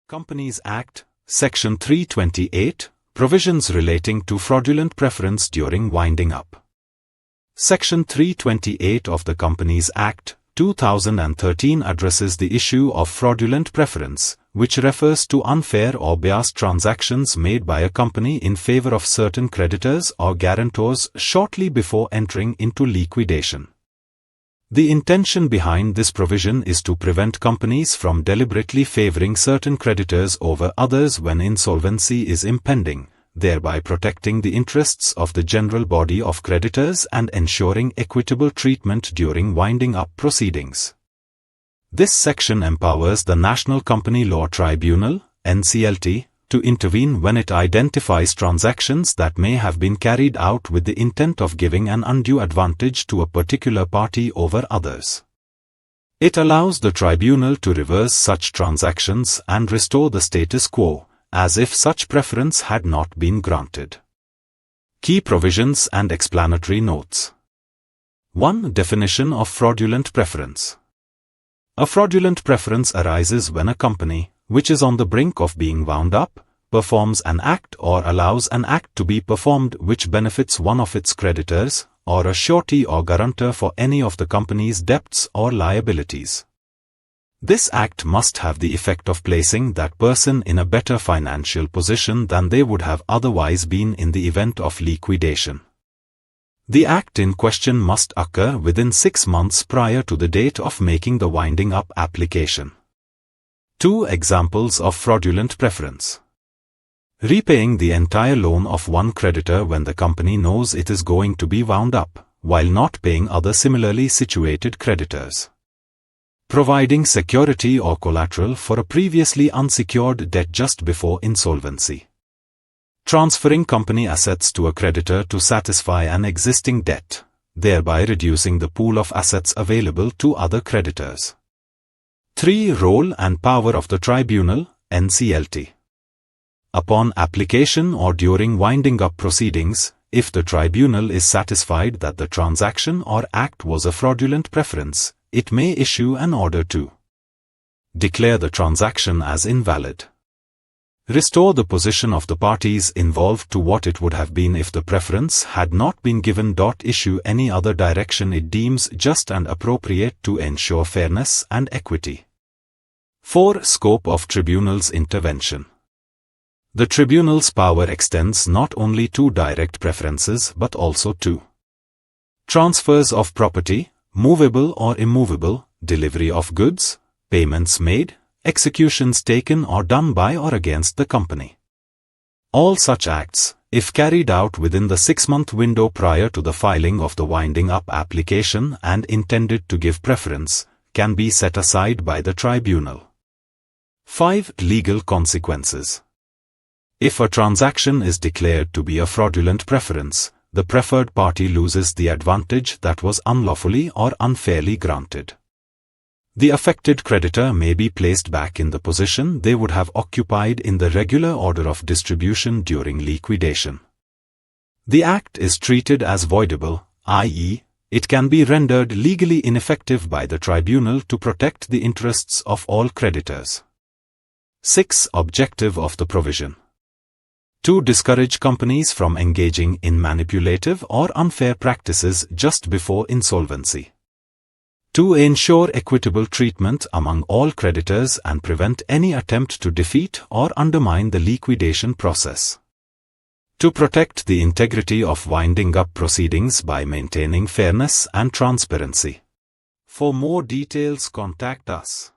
Companies Act, Section 328, Provisions relating to fraudulent preference during winding up. Section 328 of the Companies Act, 2013 addresses the issue of fraudulent preference, which refers to unfair or biased transactions made by a company in favor of certain creditors or guarantors shortly before entering into liquidation. The intention behind this provision is to prevent companies from deliberately favoring certain creditors over others when insolvency is impending, thereby protecting the interests of the general body of creditors and ensuring equitable treatment during winding up proceedings. This section empowers the National Company Law Tribunal, NCLT, to intervene when it identifies transactions that may have been carried out with the intent of giving an undue advantage to a particular party over others. It allows the tribunal to reverse such transactions and restore the status quo, as if such preference had not been granted. Key provisions and explanatory notes. 1. Definition of fraudulent preference. A fraudulent preference arises when a company, which is on the brink of being wound up, performs an act or allows an act to be performed which benefits one of its creditors, or a surety or guarantor for any of the company's debts or liabilities. This act must have the effect of placing that person in a better financial position than they would have otherwise been in the event of liquidation. The act in question must occur within 6 months prior to the date of making the winding up application. 2 examples of fraudulent preference. Repaying the entire loan of one creditor when the company knows it is going to be wound up, while not paying other similarly situated creditors. Providing security or collateral for a previously unsecured debt just before insolvency. Transferring company assets to a creditor to satisfy an existing debt, thereby reducing the pool of assets available to other creditors. 3. Role and power of the tribunal, NCLT. Upon application or during winding up proceedings, if the tribunal is satisfied that the transaction or act was a fraudulent preference, it may issue an order to declare the transaction as invalid, restore the position of the parties involved to what it would have been if the preference had not been given. Issue any other direction it deems just and appropriate to ensure fairness and equity. 4. Scope of tribunal's intervention. The tribunal's power extends not only to direct preferences but also to transfers of property, movable or immovable, delivery of goods, payments made, executions taken or done by or against the company. All such acts, if carried out within the 6-month window prior to the filing of the winding up application and intended to give preference, can be set aside by the tribunal. 5. Legal consequences. If a transaction is declared to be a fraudulent preference, the preferred party loses the advantage that was unlawfully or unfairly granted. The affected creditor may be placed back in the position they would have occupied in the regular order of distribution during liquidation. The act is treated as voidable, i.e., it can be rendered legally ineffective by the tribunal to protect the interests of all creditors. 6. Objective of the provision. To discourage companies from engaging in manipulative or unfair practices just before insolvency. To ensure equitable treatment among all creditors and prevent any attempt to defeat or undermine the liquidation process. To protect the integrity of winding up proceedings by maintaining fairness and transparency. For more details, contact us.